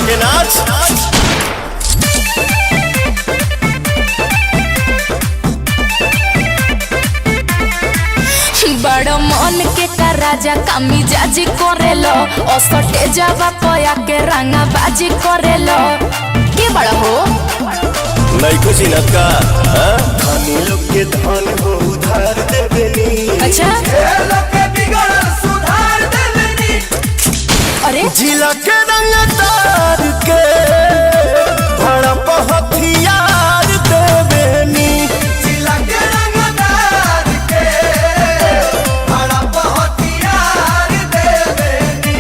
के नाच। बड़ मन के का राजा कामी जाजी करेलो असटे जावा पया के रंगा बाजी करेलो के बड़ा हो नहीं कुछ नत का धनी लोग के धन हो उधार देवेनी। अच्छा लोग के बिगड़ल सुधार देवेनी। अरे जिला के रंग तार के भड़प हथियार देवेनी। जिला के रंगदार के भड़प हथियार देवेनी।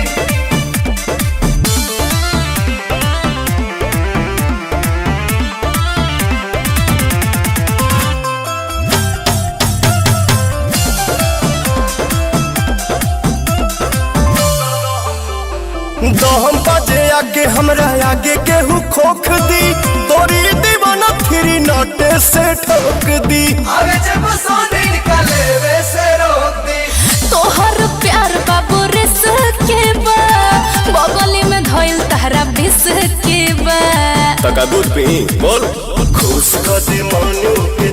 दहम बाजे आगे हमरा आगे केहू खोख दी तोरी दीवाना फिरी नाटे से ठोक दी। अबे जब सोने निकले वे से रोक दी। तोहर प्यार बाबू रिस के बा बगली में धइल तहरा बिस के बा तका दूध पी बोल खुश कर दे मानो के